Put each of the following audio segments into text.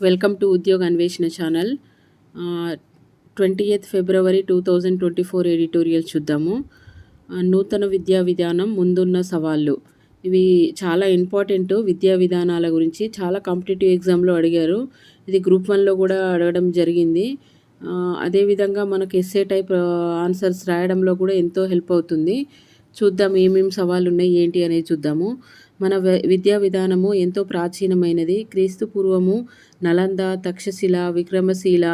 Welcome to ఉద్యోగ అన్వేషణ channel. 20th ఫిబ్రవరి 2024 editorial చూద్దాము. నూతన విద్యా విధానం ముందున్న సవాళ్ళు. ఇవి చాలా ఇంపార్టెంట్ విద్యా విధానాల గురించి. చాలా కాంపిటేటివ్ ఎగ్జామ్లో అడిగారు. ఇది గ్రూప్ 1లో కూడా అడగడం జరిగింది. అదేవిధంగా మనకు ఎస్ఏ టైప్ ఆన్సర్స్ రాయడంలో కూడా ఎంతో హెల్ప్ అవుతుంది. చూద్దాం ఏమేమి సవాళ్ళు ఉన్నాయి ఏంటి అనేది చూద్దాము. మన విద్యా విధానము ఎంతో ప్రాచీనమైనది. క్రీస్తు పూర్వము నలంద, తక్షశిల, విక్రమశీల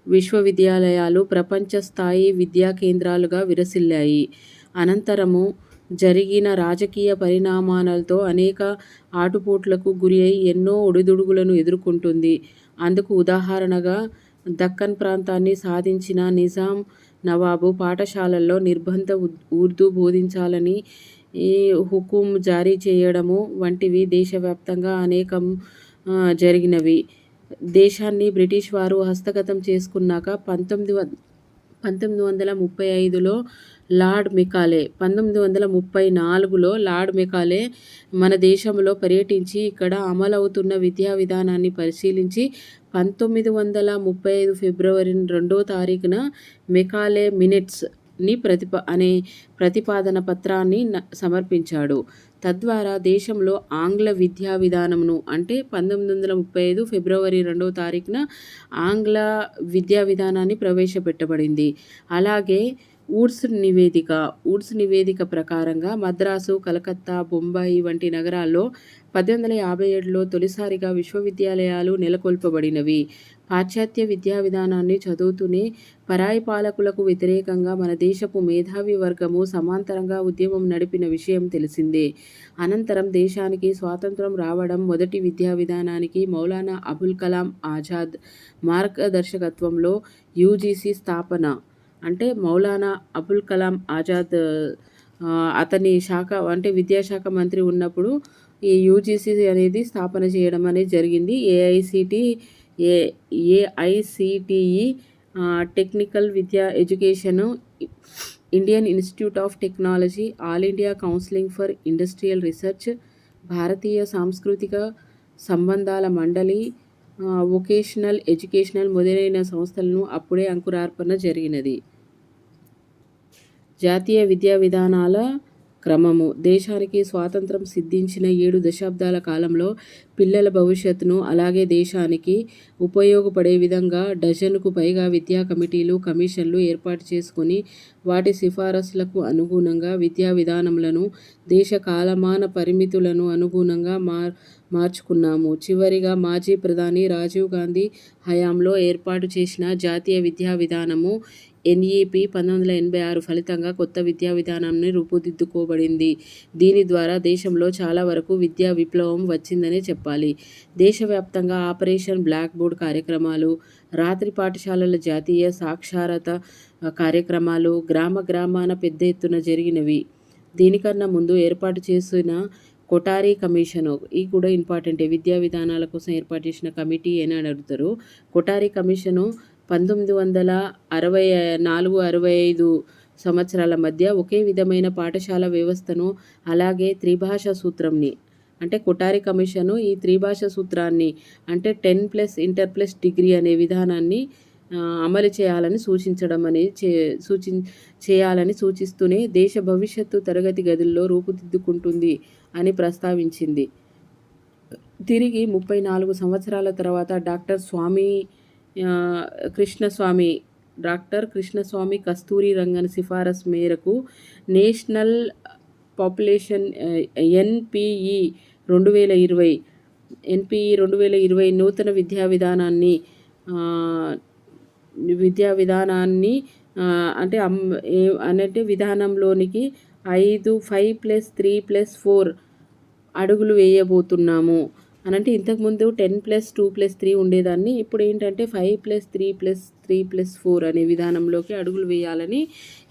విశ్వవిద్యాలయాలు ప్రపంచ స్థాయి విద్యా కేంద్రాలుగా విరసిల్లాయి. అనంతరము జరిగిన రాజకీయ పరిణామాలతో అనేక ఆటుపోట్లకు గురి అయి ఎన్నో ఒడిదుడుగులను ఎదుర్కొంటుంది. అందుకు ఉదాహరణగా దక్కన్ ప్రాంతాన్ని సాధించిన నిజాం నవాబు పాఠశాలల్లో నిర్బంధ ఉర్దూ బోధించాలని హుకుం జారీ చేయడము వంటివి దేశవ్యాప్తంగా అనేకం జరిగినవి. దేశాన్ని బ్రిటిష్ వారు హస్తగతం చేసుకున్నాక 1935లో లార్డ్ మెకాలే, 1934లో లార్డ్ మెకాలే మన దేశంలో పర్యటించి ఇక్కడ అమలవుతున్న విద్యా విధానాన్ని పరిశీలించి 1935 ఫిబ్రవరి 2వ మెకాలే మినిట్స్ అనే ప్రతిపాదన పత్రాన్ని సమర్పించాడు. తద్వారా దేశంలో ఆంగ్ల విద్యా విధానంను అంటే 1935 ఫిబ్రవరి 2వ ఆంగ్ల విద్యా విధానాన్ని ప్రవేశపెట్టబడింది. అలాగే వుడ్స్ నివేదిక ప్రకారంగా మద్రాసు, కలకత్తా, బొంబాయి వంటి నగరాల్లో 1857లో తొలిసారిగా విశ్వవిద్యాలయాలు నెలకొల్పబడినవి. పాశ్చాత్య విద్యా విధానాన్ని చదువుతూనే పరాయి పాలకులకు వ్యతిరేకంగా మన దేశపు మేధావి వర్గము సమాంతరంగా ఉద్యమం నడిపిన విషయం తెలిసిందే. అనంతరం దేశానికి స్వాతంత్రం రావడం, మొదటి విద్యా విధానానికి మౌలానా అబుల్ కలాం ఆజాద్ మార్గదర్శకత్వంలో యూజీసీ స్థాపన. అంటే మౌలానా అబుల్ కలాం ఆజాద్ అతని శాఖ అంటే విద్యాశాఖ మంత్రి ఉన్నప్పుడు ఈ యూజీసీ అనేది స్థాపన చేయడం అనేది జరిగింది. ఏఐసిటిఈ టెక్నికల్ విద్యా education, Indian institute of technology, all India counselling for industrial research, భారతీయ సాంస్కృతిక సంబంధాల మండలి, వొకేషనల్ ఎడ్యుకేషనల్ మొదలైన సంస్థలను అప్పుడే అంకురార్పణ జరిగినది. జాతీయ విద్యా విధానాల క్రమము. దేశానికి స్వాతంత్రం సిద్ధించిన 7 దశాబ్దాల కాలంలో పిల్లల భవిష్యత్తును అలాగే దేశానికి ఉపయోగపడే విధంగా డజనుకు పైగా విద్యా కమిటీలు, కమిషన్లు ఏర్పాటు చేసుకొని వాటి సిఫారసులకు అనుగుణంగా విద్యా విధానములను దేశ కాలమాన పరిమితులను అనుగుణంగా మార్చుకున్నాము. చివరిగా మాజీ ప్రధాని రాజీవ్ గాంధీ హయాంలో ఏర్పాటు చేసిన జాతీయ విద్యా విధానము ఎన్ఈపీ 1986 ఫలితంగా కొత్త విద్యా విధానాన్ని రూపుదిద్దుకోబడింది. దీని ద్వారా దేశంలో చాలా వరకు విద్యా విప్లవం వచ్చిందనే చెప్పాలి. దేశవ్యాప్తంగా ఆపరేషన్ బ్లాక్ బోర్డ్ కార్యక్రమాలు, రాత్రి పాఠశాలల జాతీయ సాక్షరత కార్యక్రమాలు గ్రామాన పెద్ద ఎత్తున జరిగినవి. దీనికన్నా ముందు ఏర్పాటు చేసిన కొఠారి కమిషను, ఇది కూడా ఇంపార్టెంటే, విద్యా విధానాల కోసం ఏర్పాటు చేసిన కమిటీ అని అడుగుతారు. కొఠారి కమిషను 1964-65 సంవత్సరాల మధ్య ఒకే విధమైన పాఠశాల వ్యవస్థను అలాగే త్రిభాషా సూత్రంని అంటే కొఠారి కమిషను ఈ త్రిభాషా సూత్రాన్ని అంటే 10+ ఇంటర్ ప్లస్ డిగ్రీ అనే విధానాన్ని అమలు చేయాలని చేయాలని సూచిస్తూనే దేశ భవిష్యత్తు తరగతి గదుల్లో రూపుదిద్దుకుంటుంది అని ప్రస్తావించింది. తిరిగి 34 సంవత్సరాల తర్వాత డాక్టర్ కృష్ణస్వామి కస్తూరి రంగన్ సిఫారసు మేరకు నేషనల్ పాపులేషన్ ఎన్పిఈ 2020 నూతన విద్యా విధానాన్ని అంటే విధానంలోనికి 5+3+4 అడుగులు వేయబోతున్నాము అనంటే ఇంతకుముందు 10+2+3 ఉండేదాన్ని. ఇప్పుడు ఏంటంటే 5+3+3+4 అనే విధానంలోకి అడుగులు వేయాలని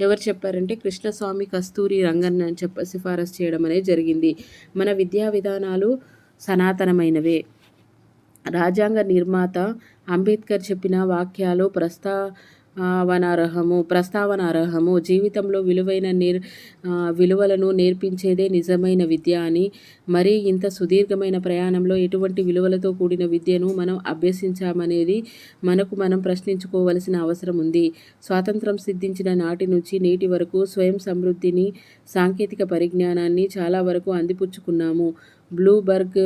ఎవరు చెప్పారంటే కృష్ణస్వామి కస్తూరి రంగన్ అని సిఫారసు చేయడం అనేది జరిగింది. మన విద్యా విధానాలు సనాతనమైనవే. రాజ్యాంగ నిర్మాత అంబేద్కర్ చెప్పిన వాక్యాలు ప్రస్తావనార్హము. జీవితంలో విలువలను నేర్పించేదే నిజమైన విద్య అని, మరీ ఇంత సుదీర్ఘమైన ప్రయాణంలో ఎటువంటి విలువలతో కూడిన విద్యను మనం అభ్యసించామనేది మనకు మనం ప్రశ్నించుకోవలసిన అవసరం ఉంది. స్వాతంత్రం సిద్ధించిన నాటి నుంచి నేటి వరకు స్వయం సమృద్ధిని, సాంకేతిక పరిజ్ఞానాన్ని చాలా వరకు అందిపుచ్చుకున్నాము. బ్లూంబర్గ్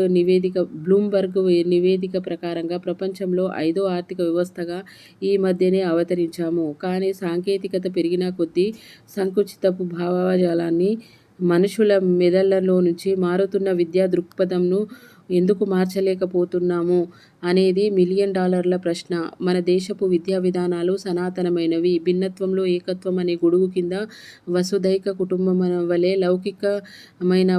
నివేదిక ప్రకారంగా ప్రపంచంలో 5వ ఆర్థిక వ్యవస్థగా ఈ మధ్యనే అవతరించాము. కానీ సాంకేతికత పెరిగిన కొద్దీ సంకుచితపు భావజాలాన్ని, మనుషుల మెదళ్లలో నుంచి మారుతున్న విద్యా దృక్పథంను ఎందుకు మార్చలేకపోతున్నాము అనేది $1,000,000 ప్రశ్న. మన దేశపు విద్యా విధానాలు సనాతనమైనవి. భిన్నత్వంలో ఏకత్వం అనే గొడుగు కింద వసుధైక కుటుంబం వలె లౌకికమైన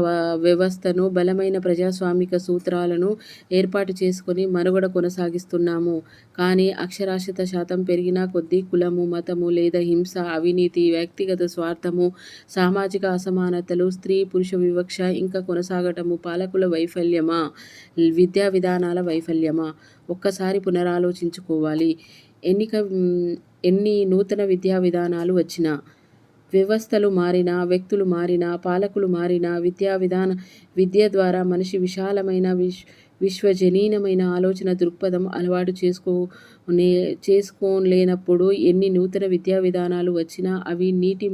వ్యవస్థను, బలమైన ప్రజాస్వామిక సూత్రాలను ఏర్పాటు చేసుకొని మనుగడ కొనసాగిస్తున్నాము. కానీ అక్షరాస్యత శాతం పెరిగిన కొద్దీ కులము, మతము లేదా హింస, అవినీతి, వ్యక్తిగత స్వార్థము, సామాజిక అసమానతలు, స్త్రీ పురుష వివక్ష ఇంకా కొనసాగటము పాలకుల వైఫల్యమా, విద్యా విధానాల వైఫల్యమా? ఒక్కసారి పునరాలోచించుకోవాలి. ఎన్ని నూతన విద్యా విధానాలు వచ్చినా, వ్యవస్థలు మారినా, వ్యక్తులు మారినా, పాలకులు మారినా, విద్య ద్వారా మనిషి విశాలమైన విశ్వజనీనమైన ఆలోచన దృక్పథం అలవాటు చేసుకోలేనప్పుడు ఎన్ని నూతన విద్యా విధానాలు వచ్చినా అవి నీటి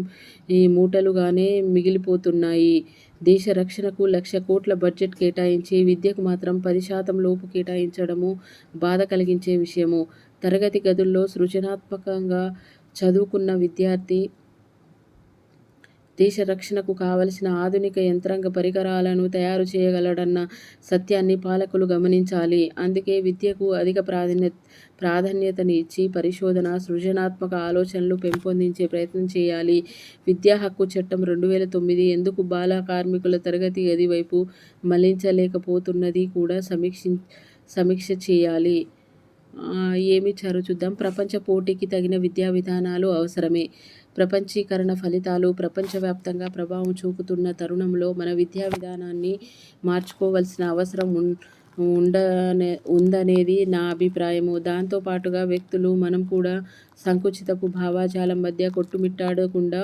మూటలుగానే మిగిలిపోతున్నాయి. దేశ రక్షణకు 1,00,000 కోట్ల బడ్జెట్ కేటాయించి విద్యకు మాత్రం 10% లోపు కేటాయించడము బాధ కలిగించే విషయము. తరగతి గదుల్లో సృజనాత్మకంగా చదువుకున్న విద్యార్థి దేశ రక్షణకు కావలసిన ఆధునిక యంత్రాంగ పరికరాలను తయారు చేయగలడన్న సత్యాన్ని పాలకులు గమనించాలి. అందుకే విద్యకు అధిక ప్రాధాన్యతని ఇచ్చి పరిశోధన, సృజనాత్మక ఆలోచనలు పెంపొందించే ప్రయత్నం చేయాలి. విద్యా హక్కు చట్టం 2009 ఎందుకు బాల కార్మికుల తరగతి గది వైపు మళ్లించలేకపోతున్నది కూడా సమీక్ష చేయాలి. ఏమిచ్చారో చూద్దాం. ప్రపంచ పోటీకి తగిన విద్యా విధానాలు అవసరమే. ప్రపంచీకరణ ఫలితాలు ప్రపంచవ్యాప్తంగా ప్రభావం చూపుతున్న తరుణంలో మన విద్యా విధానాన్ని మార్చుకోవలసిన అవసరం ఉందనేది నా అభిప్రాయము. దాంతో పాటుగా వ్యక్తులు, మనం కూడా సంకుచితపు భావజాలం మధ్య కొట్టుమిట్టాడకుండా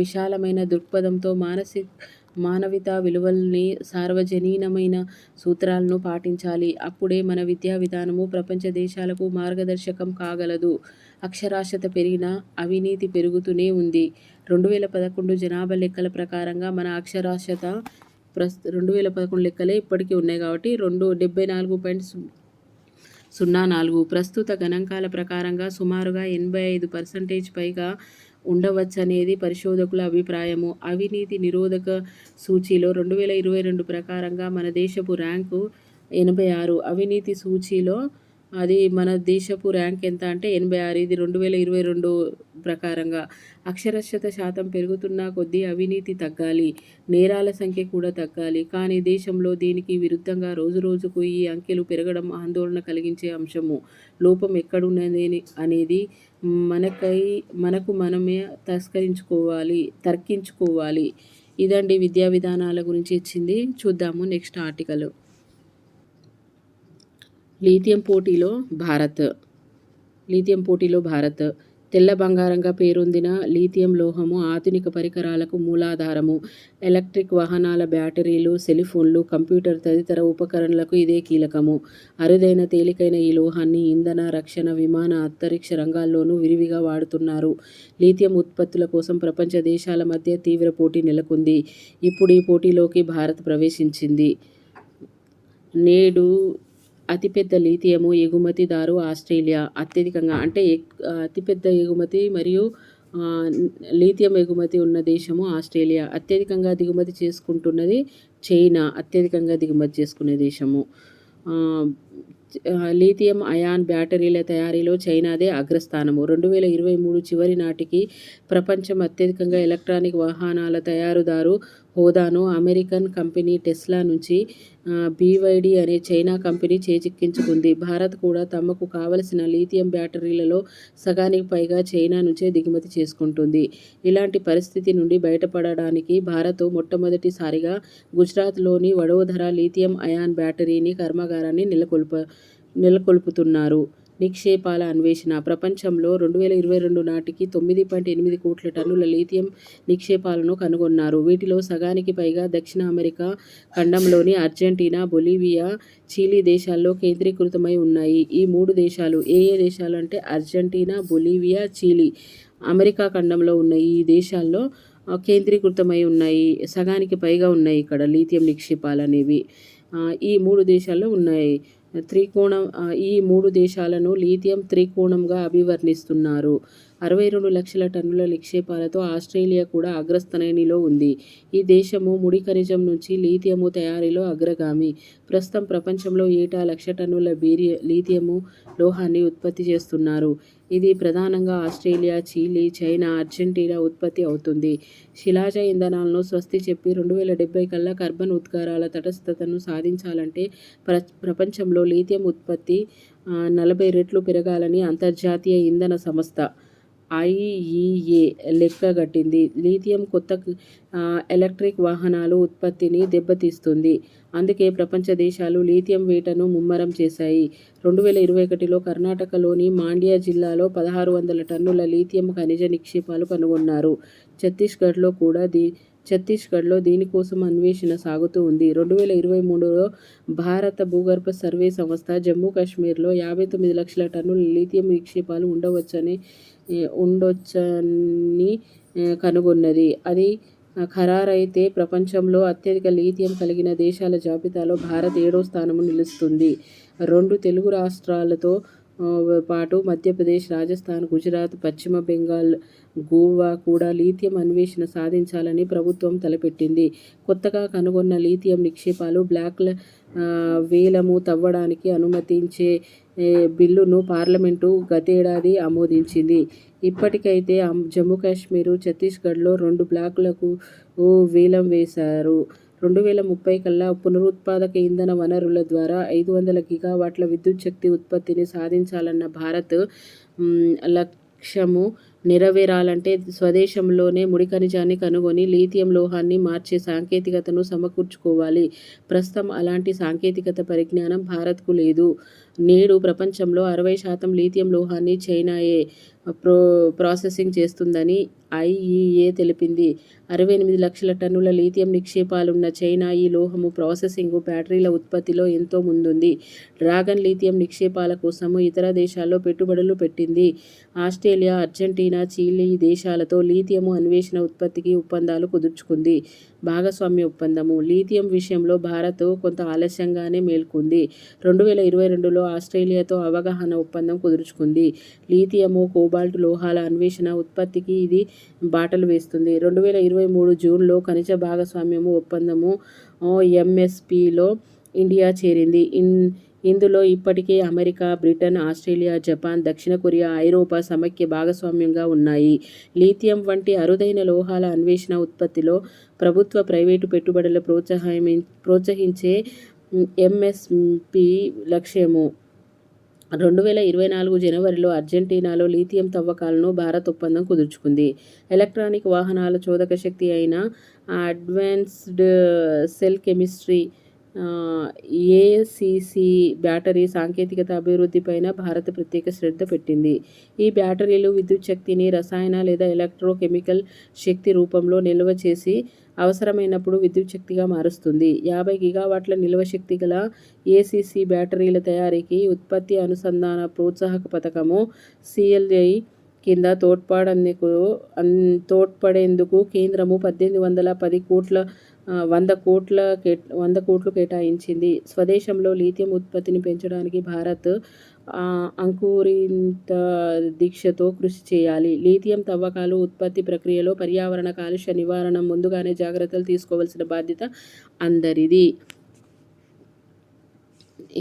విశాలమైన దృక్పథంతో మానవితా విలువల్ని, సార్వజనీనమైన సూత్రాలను పాటించాలి. అప్పుడే మన విద్యా విధానము ప్రపంచ దేశాలకు మార్గదర్శకం కాగలదు. అక్షరాస్యత పెరిగినా అవినీతి పెరుగుతూనే ఉంది. 2011 జనాభా లెక్కల ప్రకారంగా మన అక్షరాస్యత 2011 లెక్కలే ఇప్పటికీ ఉన్నాయి కాబట్టి 74.04. ప్రస్తుత గణాంకాల ప్రకారంగా సుమారుగా 85% పైగా ఉండవచ్చనేది పరిశోధకుల అభిప్రాయము. అవినీతి నిరోధక సూచీలో 2022 ప్రకారంగా మన దేశపు ర్యాంకు 86. అవినీతి సూచీలో మన దేశపు ర్యాంక్ ఎంత అంటే 86. ఇది 2022 ప్రకారంగా. అక్షరాస్యత శాతం పెరుగుతున్న కొద్దీ అవినీతి తగ్గాలి, నేరాల సంఖ్య కూడా తగ్గాలి. కానీ దేశంలో దీనికి విరుద్ధంగా రోజురోజుకు ఈ అంకెలు పెరగడం ఆందోళన కలిగించే అంశము. లోపం ఎక్కడున్నది అనేది మనకు మనమే తర్కించుకోవాలి. ఇదండి విద్యా విధానాల గురించి ఇచ్చింది. చూద్దాము నెక్స్ట్ ఆర్టికల్. లిథియం పోటీలో భారత్. తెల్ల బంగారంగా పేరొందిన లిథియం లోహము ఆధునిక పరికరాలకు మూలాధారము. ఎలక్ట్రిక్ వాహనాల బ్యాటరీలు, సెల్ఫోన్లు, కంప్యూటర్ తదితర ఉపకరణలకు ఇదే కీలకము. అరుదైన తేలికైన ఈ లోహాన్ని ఇంధన, రక్షణ, విమాన, అంతరిక్ష రంగాల్లోనూ విరివిగా వాడుతున్నారు. లిథియం ఉత్పత్తుల కోసం ప్రపంచ దేశాల మధ్య తీవ్ర పోటీ నెలకొంది. ఇప్పుడు ఈ పోటీలోకి భారత్ ప్రవేశించింది. నేడు అతిపెద్ద లిథియము ఎగుమతిదారు ఆస్ట్రేలియా. అతిపెద్ద ఎగుమతి మరియు లిథియం ఎగుమతి ఉన్న దేశము ఆస్ట్రేలియా. అత్యధికంగా దిగుమతి చేసుకుంటున్నది చైనా. అత్యధికంగా దిగుమతి చేసుకునే దేశము. లిథియం అయాన్ బ్యాటరీల తయారీలో చైనాదే అగ్రస్థానము. 2023 చివరి నాటికి ప్రపంచం అత్యధికంగా ఎలక్ట్రానిక్ వాహనాల తయారుదారు హోదాను అమెరికన్ కంపెనీ టెస్లా నుంచి BYD అనే చైనా కంపెనీ చేజిక్కించుకుంది. భారత్ కూడా తమకు కావలసిన లిథియం బ్యాటరీలలో సగానికి పైగా చైనా నుంచే దిగుమతి చేసుకుంటుంది. ఇలాంటి పరిస్థితి నుండి బయటపడడానికి భారత్ మొట్టమొదటిసారిగా గుజరాత్లోని వడోదర లిథియం అయాన్ బ్యాటరీని కర్మాగారాన్ని నెలకొల్పుతున్నారు. నిక్షేపాల అన్వేషణ. ప్రపంచంలో 2022 నాటికి 9.8 కోట్ల టన్నుల లిథియం నిక్షేపాలను కనుగొన్నారు. వీటిలో సగానికి పైగా దక్షిణ అమెరికా ఖండంలోని అర్జెంటీనా, బొలీవియా, చిలీ దేశాల్లో కేంద్రీకృతమై ఉన్నాయి. ఈ 3 దేశాలు ఏ దేశాలు అంటే అర్జెంటీనా, బొలీవియా, చిలీ అమెరికా ఖండంలో ఉన్న ఈ దేశాల్లో కేంద్రీకృతమై ఉన్నాయి. సగానికి పైగా ఉన్నాయి ఇక్కడ లిథియం నిక్షేపాలు అనేవి. ఈ 3 దేశాల్లో ఉన్నాయి. ఈ 3 దేశాలను లిథియం త్రికోణంగా అభివర్ణిస్తున్నారు. 62 లక్షల టన్నుల నిక్షేపాలతో ఆస్ట్రేలియా కూడా అగ్రస్థానంలో ఉంది. ఈ దేశము ముడి ఖనిజం నుంచి లిథియము తయారీలో అగ్రగామి. ప్రస్తుతం ప్రపంచంలో ఏటా 1,00,000 టన్నుల లిథియము లోహాన్ని ఉత్పత్తి చేస్తున్నారు. ఇది ప్రధానంగా ఆస్ట్రేలియా, చిలీ, చైనా, అర్జెంటీనా ఉత్పత్తి అవుతుంది. శిలాజ ఇంధనాలను స్వస్తి చెప్పి 2070 కల్లా కార్బన్ ఉద్గారాల తటస్థతను సాధించాలంటే ప్రపంచంలో లిథియం ఉత్పత్తి 40 రెట్లు పెరగాలని అంతర్జాతీయ ఇంధన సంస్థ IEA లెక్కగట్టింది. లిథియం కొత్త ఎలక్ట్రిక్ వాహనాలు ఉత్పత్తిని దెబ్బతీస్తుంది. అందుకే ప్రపంచ దేశాలు లిథియం వేటను ముమ్మరం చేశాయి. 2021లో కర్ణాటకలోని మాండ్య జిల్లాలో 1,600 టన్నుల లిథియం ఖనిజ నిక్షేపాలు కనుగొన్నారు. ఛత్తీస్గఢ్లో దీనికోసం అన్వేషణ సాగుతూ ఉంది. 2023లో భారత భూగర్భ సర్వే సంస్థ జమ్మూ కాశ్మీర్లో 59 లక్షల టన్నుల లిథియం నిక్షేపాలు ఉండవచ్చని కనుగొన్నది. అది ఖరారైతే ప్రపంచంలో అత్యధిక లిథియం కలిగిన దేశాల జాబితాలో భారత్ 7వ స్థానం నిలుస్తుంది. 2 తెలుగు రాష్ట్రాలతో పాటు మధ్యప్రదేశ్, రాజస్థాన్, గుజరాత్, పశ్చిమ బెంగాల్, గోవా కూడా లిథియం అన్వేషణ సాధించాలని ప్రభుత్వం తలపెట్టింది. కొత్తగా కనుగొన్న లిథియం నిక్షేపాలు బ్లాక్ వేలము తవ్వడానికి అనుమతించే బిల్లును పార్లమెంటు గతేడాది ఆమోదించింది. ఇప్పటికైతే జమ్మూ కాశ్మీర్, ఛత్తీస్గఢ్లో 2 బ్లాకులకు వేలం వేశారు. 2030 కల్లా పునరుత్పాదక ఇంధన వనరుల ద్వారా 500 గిగావాట్ల విద్యుత్ శక్తి ఉత్పత్తిని సాధించాలన్న భారత్ లక్ష్యము నెరవేరాలంటే స్వదేశంలోనే ముడి ఖనిజాన్ని కనుగొని లిథియం లోహాన్ని మార్చే సాంకేతికతను సమకూర్చుకోవాలి. ప్రస్తుతం అలాంటి సాంకేతికత పరిజ్ఞానం భారత్కు లేదు. నేడు ప్రపంచంలో 60% లిథియం లోహాన్ని చైనాయే ప్రాసెసింగ్ చేస్తుందని IEA తెలిపింది. 68 లక్షల టన్నుల లిథియం నిక్షేపాలున్న చైనా ఈ లోహము ప్రాసెసింగ్, బ్యాటరీల ఉత్పత్తిలో ఎంతో ముందుంది. డ్రాగన్ లిథియం నిక్షేపాల కోసము ఇతర దేశాల్లో పెట్టుబడులు పెట్టింది. ఆస్ట్రేలియా, అర్జెంటీనా, చిలీ దేశాలతో లిథియము అన్వేషణ ఉత్పత్తికి ఒప్పందాలు కుదుర్చుకుంది. భాగస్వామ్య ఒప్పందము. లిథియం విషయంలో భారత్ కొంత ఆలస్యంగానే మేల్కొంది. 2022లో ఆస్ట్రేలియాతో అవగాహన ఒప్పందం కుదుర్చుకుంది. లిథియము, కోబాల్ట్ లోహాల అన్వేషణ, ఉత్పత్తికి ఇది బాటలు వేస్తుంది. 2023 జూన్లో ఖనిజ భాగస్వామ్యము ఒప్పందము MSPలో ఇండియా చేరింది. ఇందులో ఇప్పటికే అమెరికా, బ్రిటన్, ఆస్ట్రేలియా, జపాన్, దక్షిణ కొరియా, ఐరోపా సమైక్య భాగస్వామ్యంగా ఉన్నాయి. లిథియం వంటి అరుదైన లోహాల అన్వేషణ ఉత్పత్తిలో ప్రభుత్వ, ప్రైవేటు పెట్టుబడుల ప్రోత్సహించే MSP లక్ష్యము. 2024 జనవరిలో అర్జెంటీనాలో లిథియం తవ్వకాలను భారత్ ఒప్పందం కుదుర్చుకుంది. ఎలక్ట్రానిక్ వాహనాల చోదక శక్తి అయిన advanced cell chemistry ACC battery సాంకేతికత అభివృద్ధిపైన భారత్ ప్రత్యేక శ్రద్ధ పెట్టింది. ఈ బ్యాటరీలు విద్యుత్ శక్తిని రసాయన లేదా ఎలక్ట్రోకెమికల్ శక్తి రూపంలో నిల్వ చేసి అవసరమైనప్పుడు విద్యుత్ శక్తిగా మారుస్తుంది. 50 గిగావాట్ల నిల్వ శక్తి గల ACC బ్యాటరీల తయారీకి ఉత్పత్తి అనుసంధాన ప్రోత్సాహక పథకము CLI కింద తోడ్పడేందుకు కేంద్రము 100 కోట్లు కేటాయించింది. స్వదేశంలో లిథియం ఉత్పత్తిని పెంచడానికి భారత్ అంకురిత దీక్షతో కృషి చేయాలి. లిథియం తవ్వకాలు, ఉత్పత్తి ప్రక్రియలో పర్యావరణ కాలుష్య నివారణ ముందుగానే జాగ్రత్తలు తీసుకోవాల్సిన బాధ్యత అందరిది.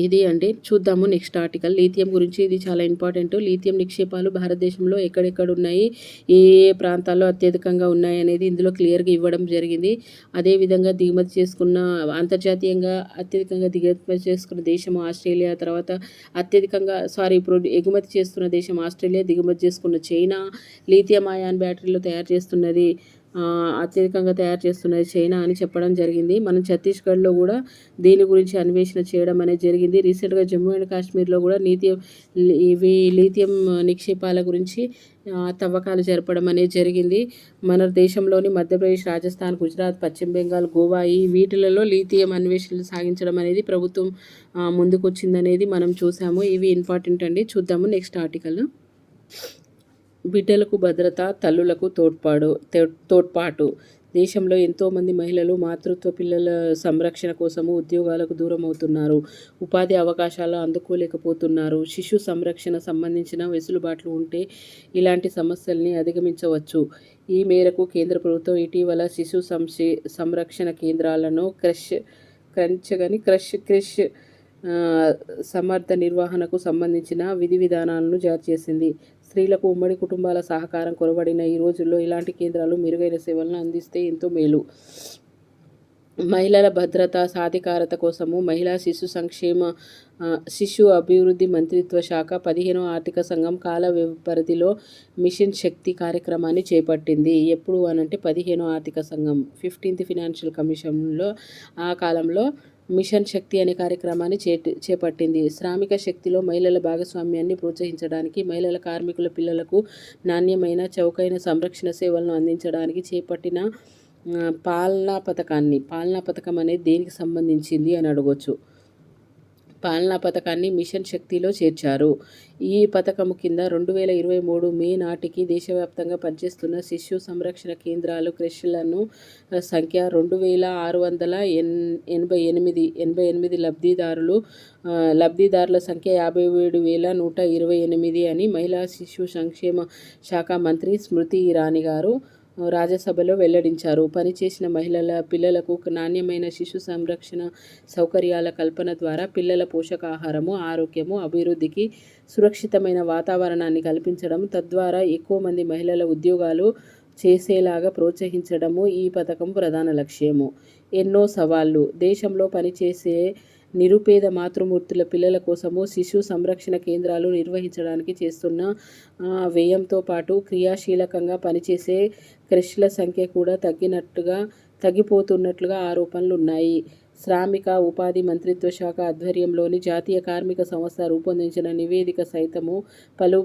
ఇది అండి. చూద్దాము నెక్స్ట్ ఆర్టికల్. లిథియం గురించి ఇది చాలా ఇంపార్టెంట్. లిథియం నిక్షేపాలు భారతదేశంలో ఎక్కడెక్కడ ఉన్నాయి, ఏ ఏ ప్రాంతాల్లో అత్యధికంగా ఉన్నాయి అనేది ఇందులో క్లియర్గా ఇవ్వడం జరిగింది. అదేవిధంగా అంతర్జాతీయంగా అత్యధికంగా దిగుమతి చేసుకున్న దేశం ఆస్ట్రేలియా, తర్వాత ఇప్పుడు ఎగుమతి చేస్తున్న దేశం ఆస్ట్రేలియా, దిగుమతి చేసుకున్న చైనా, లిథియం అయాన్ బ్యాటరీలు తయారు చేస్తున్నది అత్యధికంగా తయారు చేస్తున్నది చైనా అని చెప్పడం జరిగింది. మనం ఛత్తీస్గఢ్లో కూడా దీని గురించి అన్వేషణ చేయడం అనేది జరిగింది. రీసెంట్గా జమ్మూ అండ్ కాశ్మీర్లో కూడా లీథియం నిక్షేపాల గురించి తవ్వకాలు జరపడం అనేది జరిగింది. మన దేశంలోని మధ్యప్రదేశ్, రాజస్థాన్, గుజరాత్, పశ్చిమ బెంగాల్, గోవా ఈ వీటిలలో లీథియం అన్వేషణలు సాగించడం అనేది ప్రభుత్వం ముందుకొచ్చిందనేది మనం చూసాము. ఇవి ఇంపార్టెంట్ అండి. చూద్దాము నెక్స్ట్ ఆర్టికల్. బిడ్డలకు భద్రత, తల్లులకు తోడ్పాటు. దేశంలో ఎంతోమంది మహిళలు మాతృత్వ పిల్లల సంరక్షణ కోసము ఉద్యోగాలకు దూరం అవుతున్నారు. ఉపాధి అవకాశాలు అందుకోలేకపోతున్నారు. శిశు సంరక్షణ సంబంధించిన వెసులుబాట్లు ఉంటే ఇలాంటి సమస్యల్ని అధిగమించవచ్చు. ఈ మేరకు కేంద్ర ప్రభుత్వం ఇటీవల శిశు సంరక్షణ కేంద్రాలను క్రష్ సమర్థ నిర్వహణకు సంబంధించిన విధి విధానాలను జారీ చేసింది. స్త్రీలకు ఉమ్మడి కుటుంబాల సహకారం కొరవడిన ఈ రోజుల్లో ఇలాంటి కేంద్రాలు మెరుగైన సేవలను అందిస్తే ఎంతో మేలు. మహిళల భద్రత, సాధికారత కోసము మహిళా శిశు అభివృద్ధి మంత్రిత్వ శాఖ 15వ ఆర్థిక సంఘం కాల పరిధిలో మిషన్ శక్తి కార్యక్రమాన్ని చేపట్టింది. ఎప్పుడు అనంటే 15వ ఆర్థిక సంఘం 15th ఫినాన్షియల్ కమిషన్లో ఆ కాలంలో మిషన్ శక్తి అనే కార్యక్రమాన్ని చేపట్టింది. శ్రామిక శక్తిలో మహిళల భాగస్వామ్యాన్ని ప్రోత్సహించడానికి, మహిళల కార్మికుల పిల్లలకు నాణ్యమైన, చౌకైన సంరక్షణ సేవలను అందించడానికి చేపట్టిన పాలనా పథకం అనేది దేనికి సంబంధించింది అని అడగొచ్చు. పాలనా పథకాన్ని మిషన్ శక్తిలో చేర్చారు. ఈ పథకం కింద 2023 మే నాటికి దేశవ్యాప్తంగా పనిచేస్తున్న శిశు సంరక్షణ కేంద్రాలు, క్రష్లను సంఖ్య 2688 లబ్ధిదారుల సంఖ్య 57,128 అని మహిళా శిశు సంక్షేమ శాఖ మంత్రి స్మృతి ఇరానీ గారు రాజ్యసభలో వెల్లడించారు. పనిచేసిన పిల్లలకు నాణ్యమైన శిశు సంరక్షణ సౌకర్యాల కల్పన ద్వారా పిల్లల పోషకాహారము, ఆరోగ్యము, అభివృద్ధికి సురక్షితమైన వాతావరణాన్ని కల్పించడం, తద్వారా ఎక్కువ మంది మహిళల ఉద్యోగాలు చేసేలాగా ప్రోత్సహించడము ఈ పథకం ప్రధాన లక్ష్యము. ఎన్నో సవాళ్లు. దేశంలో పనిచేసే నిరుపేద మాతృమూర్తుల పిల్లల కోసము శిశు సంరక్షణ కేంద్రాలు నిర్వహించడానికి చేస్తున్న వ్యయంతో పాటు క్రియాశీలకంగా పనిచేసే క్రష్ల సంఖ్య కూడా తగ్గిపోతున్నట్లుగా ఆరోపణలున్నాయి. శ్రామిక ఉపాధి మంత్రిత్వ శాఖ ఆధ్వర్యంలోని జాతీయ కార్మిక సంస్థ రూపొందించిన నివేదిక సైతము పలు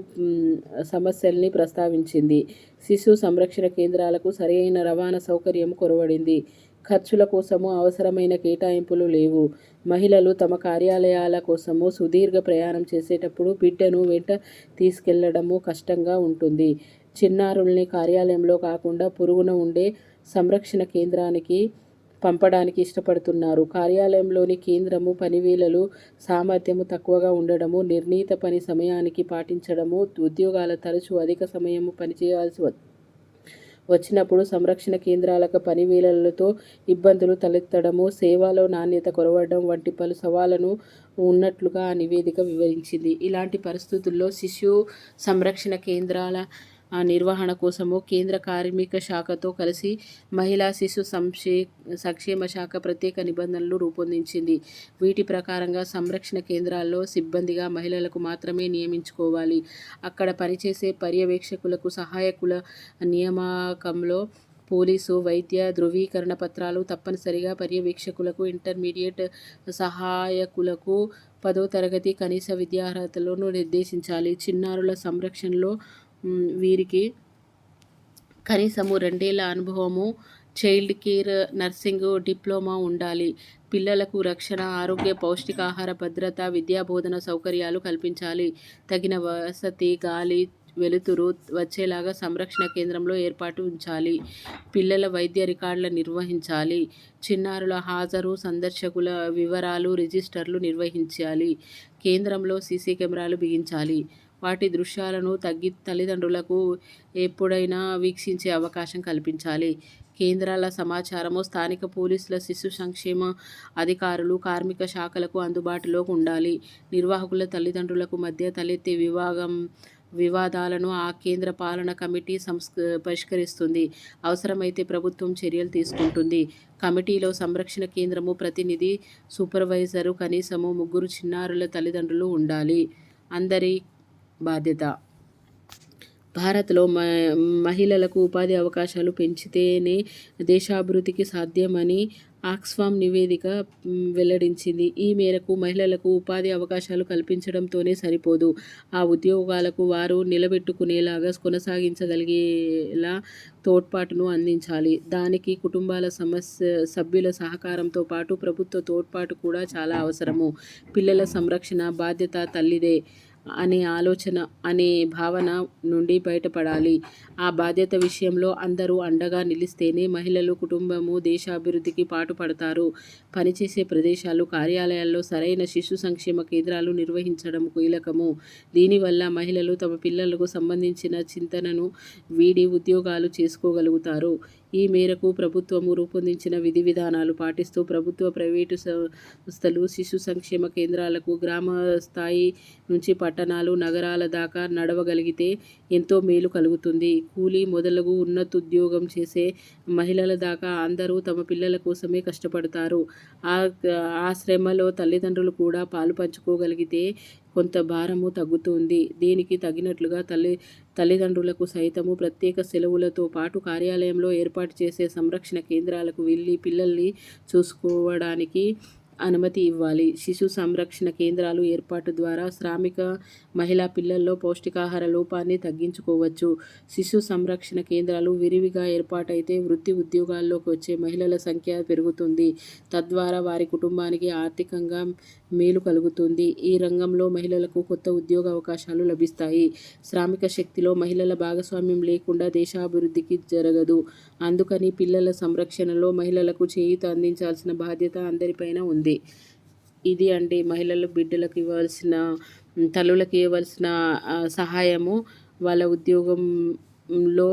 సమస్యల్ని ప్రస్తావించింది. శిశు సంరక్షణ కేంద్రాలకు సరైన రవాణా సౌకర్యం కొరవడింది. ఖర్చుల కోసము అవసరమైన కేటాయింపులు లేవు. మహిళలు తమ కార్యాలయాల కోసము సుదీర్ఘ ప్రయాణం చేసేటప్పుడు బిడ్డను వెంట తీసుకెళ్లడము కష్టంగా ఉంటుంది. చిన్నారుల్ని కార్యాలయంలో కాకుండా పొరుగున ఉండే సంరక్షణ కేంద్రానికి పంపడానికి ఇష్టపడుతున్నారు. కార్యాలయంలోని కేంద్రము పనివేళలు, సామర్థ్యము తక్కువగా ఉండడము, నిర్ణీత పని సమయానికి పాటించడము, ఉద్యోగాల తరచూ అధిక సమయము పనిచేయాల్సి వచ్చినప్పుడు సంరక్షణ కేంద్రాలకు పనివేళలతో ఇబ్బందులు తలెత్తడము, సేవలో నాణ్యత కొరవడం వంటి పలు సవాళ్లను ఉన్నట్లుగా ఆ నివేదిక వివరించింది. ఇలాంటి పరిస్థితుల్లో శిశు సంరక్షణ కేంద్రాల నిర్వహణ కోసము కేంద్ర కార్మిక శాఖతో కలిసి మహిళా శిశు సంక్షేమ శాఖ ప్రత్యేక నిబంధనలు రూపొందించింది. వీటి ప్రకారంగా సంరక్షణ కేంద్రాల్లో సిబ్బందిగా మహిళలకు మాత్రమే నియమించుకోవాలి. అక్కడ పనిచేసే పర్యవేక్షకులకు, సహాయకుల నియామకంలో పోలీసు, వైద్య ధృవీకరణ పత్రాలు తప్పనిసరిగా. పర్యవేక్షకులకు, ఇంటర్మీడియట్ సహాయకులకు 10వ తరగతి కనీస విద్యార్హతలను నిర్దేశించాలి. చిన్నారుల సంరక్షణలో వీరికి కనీసము 2 ఏళ్ల అనుభవము, చైల్డ్ కేర్ నర్సింగ్ డిప్లొమా ఉండాలి. పిల్లలకు రక్షణ, ఆరోగ్య, పౌష్టికాహార, భద్రత, విద్యాబోధన సౌకర్యాలు కల్పించాలి. తగిన వసతి, గాలి, వెలుతురు వచ్చేలాగా సంరక్షణ కేంద్రంలో ఏర్పాటు ఉంచాలి. పిల్లల వైద్య రికార్డుల నిర్వహించాలి. చిన్నారుల హాజరు, సందర్శకుల వివరాలు, రిజిస్టర్లు నిర్వహించాలి. కేంద్రంలో సీసీ కెమెరాలు బిగించాలి. వాటి దృశ్యాలను తల్లిదండ్రులకు ఎప్పుడైనా వీక్షించే అవకాశం కల్పించాలి. కేంద్రాల సమాచారము స్థానిక పోలీసుల, శిశు సంక్షేమ అధికారులు, కార్మిక శాఖలకు అందుబాటులో ఉండాలి. నిర్వాహకుల తల్లిదండ్రులకు మధ్య తలెత్తే వివాదాలను ఆ కేంద్ర పాలనా కమిటీ పరిష్కరిస్తుంది. అవసరమైతే ప్రభుత్వం చర్యలు తీసుకుంటుంది. కమిటీలో సంరక్షణ కేంద్రము ప్రతినిధి, సూపర్వైజరు, కనీసము 3 చిన్నారుల తల్లిదండ్రులు ఉండాలి. అందరి బాధ్యత. భారత్లో మహిళలకు ఉపాధి అవకాశాలు పెంచితేనే దేశాభివృద్ధికి సాధ్యమని ఆక్స్ఫామ్ నివేదిక వెల్లడించింది. ఈ మేరకు మహిళలకు ఉపాధి అవకాశాలు కల్పించడంతోనే సరిపోదు, ఆ ఉద్యోగాలకు వారు నిలబెట్టుకునేలాగా కొనసాగించగలిగేలా తోడ్పాటును అందించాలి. దానికి కుటుంబాల సభ్యుల సహకారంతో పాటు ప్రభుత్వ తోడ్పాటు కూడా చాలా అవసరము. పిల్లల సంరక్షణ బాధ్యత తల్లిదే అనే భావన నుండి బయటపడాలి. ఆ బాధ్యత విషయంలో అందరూ అండగా నిలిస్తేనే మహిళలు, కుటుంబము, దేశాభివృద్ధికి పాటుపడతారు. పనిచేసే ప్రదేశాలు, కార్యాలయాల్లో సరైన శిశు సంక్షేమ కేంద్రాలు నిర్వహించడం కీలకము. దీనివల్ల మహిళలు తమ పిల్లలకు సంబంధించిన చింతనను వీడి ఉద్యోగాలు చేసుకోగలుగుతారు. ఈ మేరకు ప్రభుత్వము రూపొందించిన విధి విధానాలు పాటిస్తూ ప్రభుత్వ, ప్రైవేటు సంస్థలు శిశు సంక్షేమ కేంద్రాలకు గ్రామ స్థాయి నుంచి పట్టణాలు, నగరాల దాకా నడవగలిగితే ఎంతో మేలు కలుగుతుంది. కూలీ మొదలగు ఉన్నతోద్యోగం చేసే మహిళల దాకా అందరూ తమ పిల్లల కోసమే కష్టపడతారు. ఆ శ్రమలో తల్లిదండ్రులు కూడా పాలు పంచుకోగలిగితే కొంత భారము తగ్గుతుంది. దీనికి తగినట్లుగా తల్లిదండ్రులకు సైతము ప్రత్యేక సెలవులతో పాటు కార్యాలయంలో ఏర్పాటు చేసే సంరక్షణ కేంద్రాలకు వెళ్ళి పిల్లల్ని చూసుకోవడానికి అనుమతి ఇవ్వాలి. శిశు సంరక్షణ కేంద్రాలు ఏర్పాటు ద్వారా శ్రామిక మహిళా పిల్లల్లో పౌష్టికాహార లోపాన్ని తగ్గించుకోవచ్చు. శిశు సంరక్షణ కేంద్రాలు విరివిగా ఏర్పాటైతే వృత్తి ఉద్యోగాల్లోకి వచ్చే మహిళల సంఖ్య పెరుగుతుంది. తద్వారా వారి కుటుంబానికి ఆర్థికంగా మేలు కలుగుతుంది. ఈ రంగంలో మహిళలకు కొత్త ఉద్యోగ అవకాశాలు లభిస్తాయి. శ్రామిక శక్తిలో మహిళల భాగస్వామ్యం లేకుండా దేశాభివృద్ధికి జరగదు. అందుకని పిల్లల సంరక్షణలో మహిళలకు చేయూత అందించాల్సిన బాధ్యత అందరిపైన ఉంది. ఇది అండి మహిళలు బిడ్డలకు ఇవ్వాల్సిన, తల్లులకు ఇవ్వాల్సిన సహాయము. వాళ్ళ ఉద్యోగంలో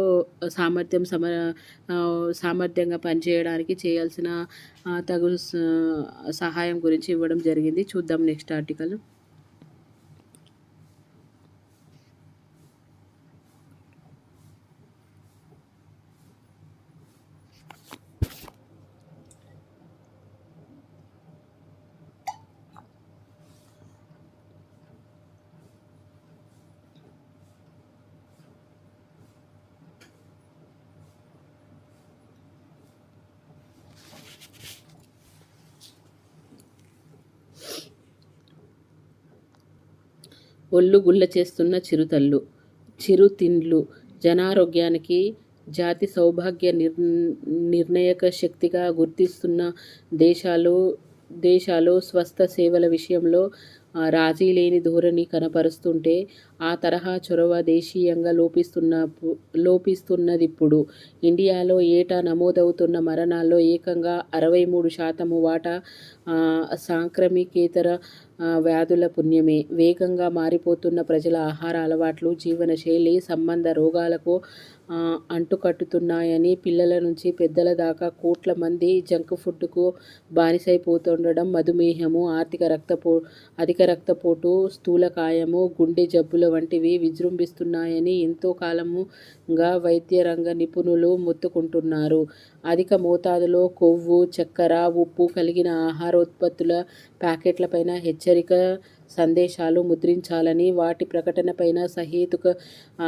సామర్థ్యంగా పనిచేయడానికి చేయాల్సిన తగు సహాయం గురించి ఇవ్వడం జరిగింది. చూద్దాం నెక్స్ట్ ఆర్టికల్. ఒళ్ళు గుల్ల చేస్తున్న చిరుతిండ్లు జనారోగ్యానికి జాతి సౌభాగ్య నిర్ణాయక శక్తిగా గుర్తిస్తున్న దేశాలు స్వస్థ సేవల విషయంలో రాజీ లేని ధోరణి కనపరుస్తుంటే ఆ తరహా చొరవ దేశీయంగా లోపిస్తున్నదిప్పుడు. ఇండియాలో ఏటా నమోదవుతున్న మరణాల్లో ఏకంగా 63% వాటా సాంక్రమికేతర వ్యాధుల పుణ్యమే. వేగంగా మారిపోతున్న ప్రజల ఆహార అలవాట్లు, జీవనశైలి సంబంధ రోగాలకు అంటుకట్టుతున్నాయని పిల్లల నుంచి పెద్దల దాకా కోట్ల మంది జంక్ ఫుడ్కు బానిసైపోతుండడం, మధుమేహము, అధిక రక్తపోటు, స్థూలకాయము, గుండె జబ్బుల వంటివి విజృంభిస్తున్నాయని ఎంతో కాలముగా వైద్య రంగ నిపుణులు మొత్తుకుంటున్నారు. అధిక మోతాదులో కొవ్వు, చక్కెర, ఉప్పు కలిగిన ఆహారోత్పత్తుల ప్యాకెట్లపైన హెచ్చరిక సందేశాలు ముద్రించాలని, వాటి ప్రకటనపైన సహేతుక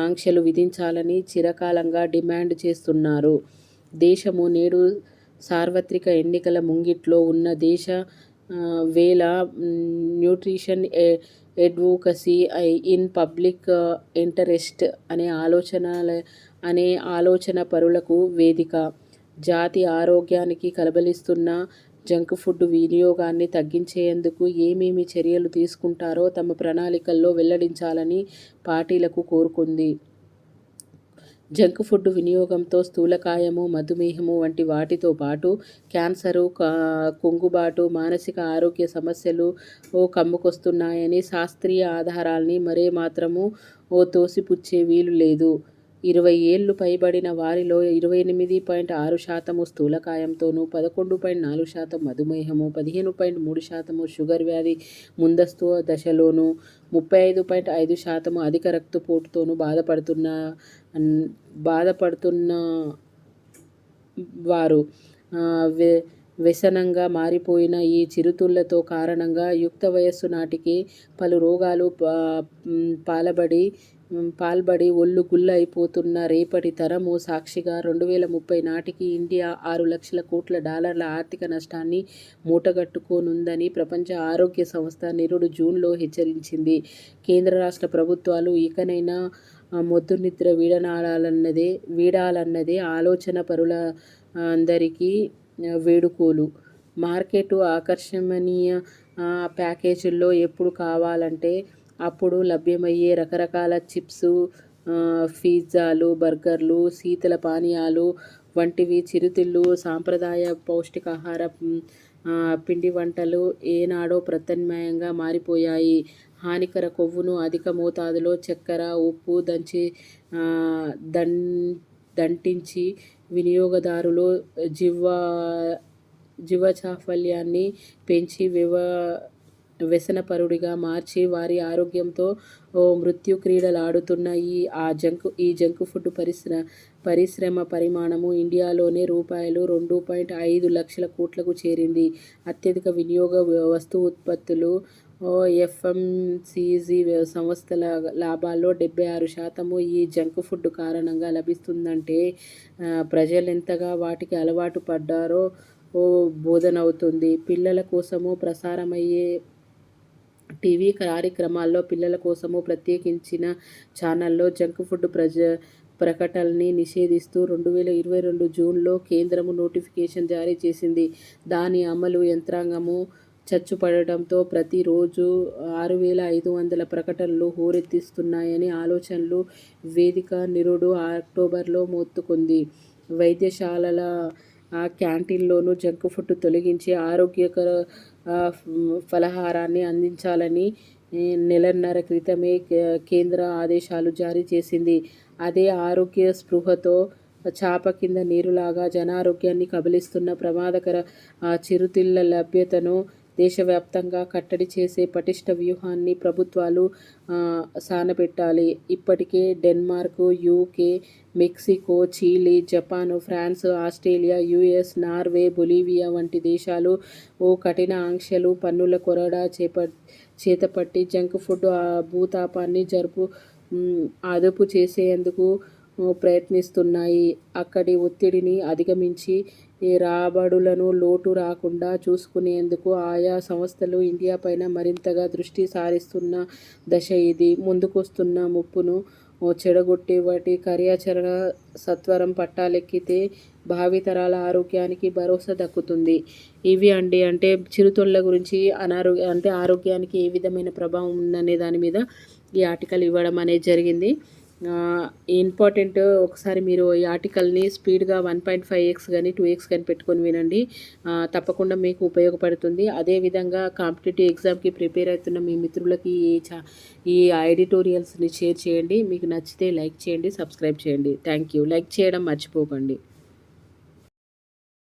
ఆంక్షలు విధించాలని చిరకాలంగా డిమాండ్ చేస్తున్నారు. దేశము నేడు సార్వత్రిక ఎన్నికల ముంగిట్లో ఉన్న వేళ nutrition advocacy in public interest అనే ఆలోచన పరులకు వేదిక. జాతి ఆరోగ్యానికి కలబలిస్తున్న జంక్ ఫుడ్ వినియోగాన్ని తగ్గించేందుకు ఏమేమి చర్యలు తీసుకుంటారో తమ ప్రణాళికల్లో వెల్లడించాలని పార్టీలకు కోరుకుంది. జంక్ ఫుడ్ వినియోగంతో స్థూలకాయము, మధుమేహము వంటి వాటితో పాటు క్యాన్సరు, కుంగుబాటు, మానసిక ఆరోగ్య సమస్యలు కమ్ముకొస్తున్నాయని శాస్త్రీయ ఆధారాల్ని మరేమాత్రము తోసిపుచ్చే వీలు లేదు. 20 ఏళ్లు పైబడిన వారిలో 28.6% స్థూలకాయంతోనూ, 11.4% మధుమేహము, 15.3% షుగర్ వ్యాధి ముందస్తు దశలోనూ, 35.5% అధిక రక్తపోటుతోనూ బాధపడుతున్నవారు. వ్యసనంగా మారిపోయిన ఈ చిరుతిళ్లతో కారణంగా యుక్త వయస్సు నాటికే పలు రోగాలు పాలబడి పాల్బడి ఒళ్ళు గుల్ల అయిపోతున్న రేపటి తరము సాక్షిగా 2030 నాటికి ఇండియా $6 లక్షల కోట్ల ఆర్థిక నష్టాన్ని మూటగట్టుకోనుందని ప్రపంచ ఆరోగ్య సంస్థ నిరుడు జూన్లో హెచ్చరించింది. కేంద్ర రాష్ట్ర ప్రభుత్వాలు ఇకనైనా మొద్దునిద్ర వీడాలన్నదే ఆలోచన పరుల అందరికీ వేడుకోలు. మార్కెట్ ఆకర్షణీయ ప్యాకేజీల్లో ఎప్పుడు కావాలంటే అప్పుడు లభ్యమయ్యే రకరకాల చిప్స్, పిజ్జాలు, బర్గర్లు, శీతల పానీయాలు వంటివి చిరుతిళ్ళు, సాంప్రదాయ పౌష్టికాహార పిండి వంటలు ఏనాడో ప్రత్యామ్నాయంగా మారిపోయాయి. హానికర కొవ్వును అధిక మోతాదులో చక్కెర, ఉప్పు దంటించి వినియోగదారుల జీవచాపల్యాన్ని పెంచి వ్యసనపరుడిగా మార్చి వారి ఆరోగ్యంతో మృత్యు క్రీడలాడుతున్న ఈ జంక్ ఫుడ్ పరిశ్రమ పరిమాణము ఇండియాలోనే రూ. 2.5 లక్షల కోట్లకు చేరింది. అత్యధిక వినియోగ వస్తు ఉత్పత్తులు ఎఫ్ఎంసీజీ సంస్థల లాభాల్లో 76% ఈ జంక్ ఫుడ్ కారణంగా లభిస్తుందంటే ప్రజలెంతగా వాటికి అలవాటు పడ్డారో బోధనవుతుంది. పిల్లల కోసము ప్రసారమయ్యే టీవీ కార్యక్రమాల్లో పిల్లల కోసము ప్రత్యేకించిన ఛానల్లో జంక్ ఫుడ్ ప్రకటనల్ని నిషేధిస్తూ 2022 జూన్లో కేంద్రము నోటిఫికేషన్ జారీ చేసింది. దాని అమలు యంత్రాంగము చచ్చుపడటంతో ప్రతి రోజు 6,500 ప్రకటనలు హోరెత్తిస్తున్నాయని ఆలోచనలు వేదిక నిరుడు అక్టోబర్లో మొత్తుకుంది. వైద్యశాలల క్యాంటీన్లోనూ జంక్ ఫుడ్ తొలగించి ఆరోగ్యకర ఫలాహారాన్ని అందించాలని నెలన్నర క్రితమే కేంద్ర ఆదేశాలు జారీ చేసింది. అదే ఆరోగ్య స్పృహతో చాప కింద నీరులాగా జనారోగ్యాన్ని కబళిస్తున్న ప్రమాదకర చిరుతిళ్ళ లభ్యతను దేశవ్యాప్తంగా కట్టడి చేసే పటిష్ట వ్యూహాన్ని ప్రభుత్వాలు సానపెట్టాలి. ఇప్పటికే Denmark, UK, Mexico, Chile, Japan, France, Australia, US, Norway, Bolivia వంటి దేశాలు కఠిన ఆంక్షలు, పన్నుల కొరడా చేతపట్టి జంక్ ఫుడ్ భూతాపాన్ని అదుపు చేసేందుకు ప్రయత్నిస్తున్నాయి. అక్కడి ఒత్తిడిని అధిగమించి రాబడులను లోటు రాకుండా చూసుకునేందుకు ఆయా సంస్థలు ఇండియాపైన మరింతగా దృష్టి సారిస్తున్న దశ ఇది. ముందుకొస్తున్న ముప్పును చెడగొట్టి వాటి కార్యాచరణ సత్వరం పట్టాలెక్కితే భావితరాల ఆరోగ్యానికి భరోసా దక్కుతుంది. ఇవి అంటే చిరుతిళ్ళ గురించి ఆరోగ్యానికి ఏ విధమైన ప్రభావం ఉందనే దాని మీద ఈ ఆర్టికల్ ఇవ్వడం అనేది జరిగింది. ఇంపార్టెంట్ ఒకసారి మీరు ఈ ఆర్టికల్ని స్పీడ్గా 1.5x కానీ 2x కానీ పెట్టుకొని వినండి. తప్పకుండా మీకు ఉపయోగపడుతుంది. అదేవిధంగా కాంపిటేటివ్ ఎగ్జామ్కి ప్రిపేర్ అవుతున్న మీ మిత్రులకి ఈ ఎడిటోరియల్స్ని షేర్ చేయండి. మీకు నచ్చితే లైక్ చేయండి, సబ్స్క్రైబ్ చేయండి. Thank you. లైక్ చేయడం మర్చిపోకండి.